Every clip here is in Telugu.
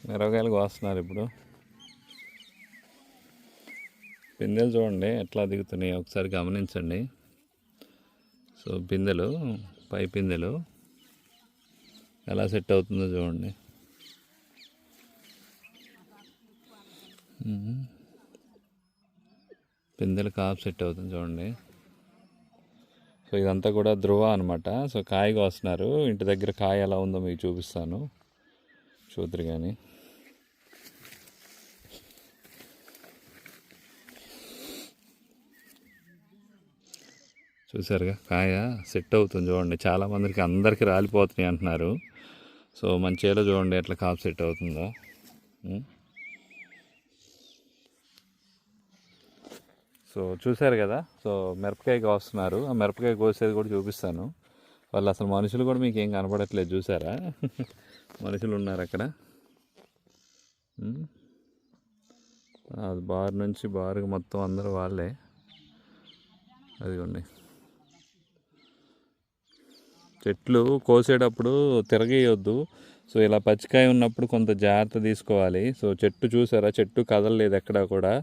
మిరపకాయలు కోస్తున్నారు ఇప్పుడు. పిందెలు చూడండి ఎట్లా దిగుతున్నాయి ఒకసారి గమనించండి. సో పిందెలు, పై పిందెలు ఎలా సెట్ అవుతుందో చూడండి. పిందెలు కాపు సెట్ అవుతుంది చూడండి. సో ఇదంతా కూడా ధ్రువ అనమాట. సో కాయ కోస్తున్నారు. ఇంటి దగ్గర కాయ ఎలా ఉందో మీకు చూపిస్తాను, చూద్దరు కానీ. చూసారుగా కాయ సెట్ అవుతుంది చూడండి. చాలామందికి అందరికీ రాలిపోతున్నాయి అంటున్నారు. సో మన చేలో చూడండి ఎట్లా కాపు సెట్ అవుతుందో. సో చూసారు కదా. సో మిరపకాయ కోస్తున్నారు. ఆ మిరపకాయ కోసేది కూడా చూపిస్తాను. వాళ్ళు అసలు మనుషులు కూడా మీకు ఏం కనపడట్లేదు, చూసారా? మనుషులు ఉన్నారు అక్కడ. అది బార్ నుంచి బారుగా మొత్తం అందరూ వాళ్ళే. అదిగోండి, చెట్లు కోసేటప్పుడు తిరగేయొద్దు. సో ఇలా పచ్చికాయ ఉన్నప్పుడు కొంత జాగ్రత్త తీసుకోవాలి. సో చెట్టు చూసారా, చెట్టు కదలలేదు ఎక్కడా కూడా.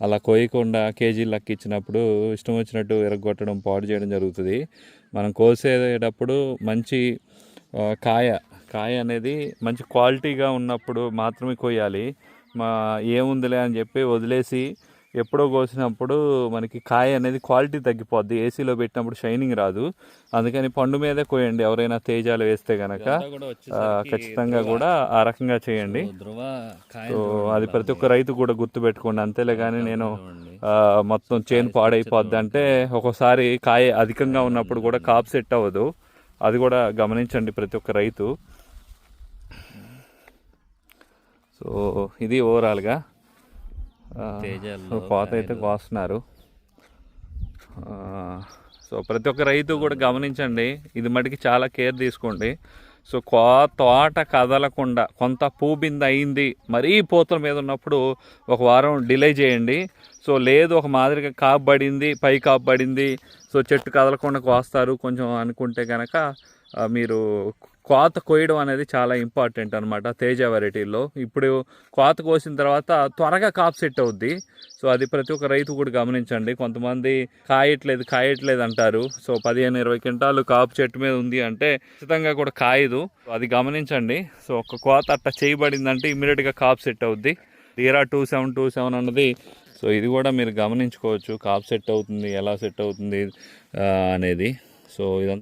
అలా కోయకుండా కేజీలు లెక్క ఇచ్చినప్పుడు ఇష్టం వచ్చినట్టు విరగొట్టడం, పాడు చేయడం జరుగుతుంది. మనం కోసేటప్పుడు మంచి కాయ అనేది మంచి క్వాలిటీగా ఉన్నప్పుడు మాత్రమే కోయాలి. ఏముందిలే అని చెప్పి వదిలేసి ఎప్పుడో కోసినప్పుడు మనకి కాయ అనేది క్వాలిటీ తగ్గిపోద్ది. ఏసీలో పెట్టినప్పుడు షైనింగ్ రాదు. అందుకని పండు మీదే కోయండి. ఎవరైనా తేజాలు వేస్తే కనుక ఖచ్చితంగా కూడా ఆ రకంగా చేయండి. సో అది ప్రతి ఒక్క రైతు కూడా గుర్తుపెట్టుకోండి. అంతేలే కానీ నేను మొత్తం చేను పాడైపోద్ది అంటే ఒక్కోసారి కాయ అధికంగా ఉన్నప్పుడు కూడా కాపు సెట్ అవ్వదు. అది కూడా గమనించండి ప్రతి ఒక్క రైతు. సో ఇది ఓవరాల్గా కోత అయితే కోస్తున్నారు. సో ప్రతి ఒక్క రైతు కూడా గమనించండి. ఇది మటుకి చాలా కేర్ తీసుకోండి. సో తోట కదలకుండా కొంత పూబింద అయింది, మరీ పూతల మీద ఉన్నప్పుడు ఒక వారం డిలే చేయండి. సో లేదు ఒక మాదిరిగా కాపు పడింది, పై కాపు పడింది, సో చెట్టు కదలకుండా కోస్తారు కొంచెం అనుకుంటే కనుక మీరు కోత కోయడం అనేది చాలా ఇంపార్టెంట్ అనమాట తేజ వెరైటీల్లో. ఇప్పుడు కోత కోసిన తర్వాత త్వరగా కాపు సెట్ అవుద్ది. సో అది ప్రతి ఒక్క రైతు కూడా గమనించండి. కొంతమంది కాయట్లేదు అంటారు. సో 15-20 క్వింటాలు కాపు చెట్టు మీద ఉంది అంటే ఖచ్చితంగా కూడా కాయదు. అది గమనించండి. సో ఒక కోత అట్లా చేయబడిందంటే ఇమ్మీడియట్గా కాపు సెట్ అవుద్ది. తీరా 2727 అన్నది. సో ఇది కూడా మీరు గమనించుకోవచ్చు, కాపు సెట్ అవుతుంది ఎలా సెట్ అవుతుంది అనేది. సో ఇదంతా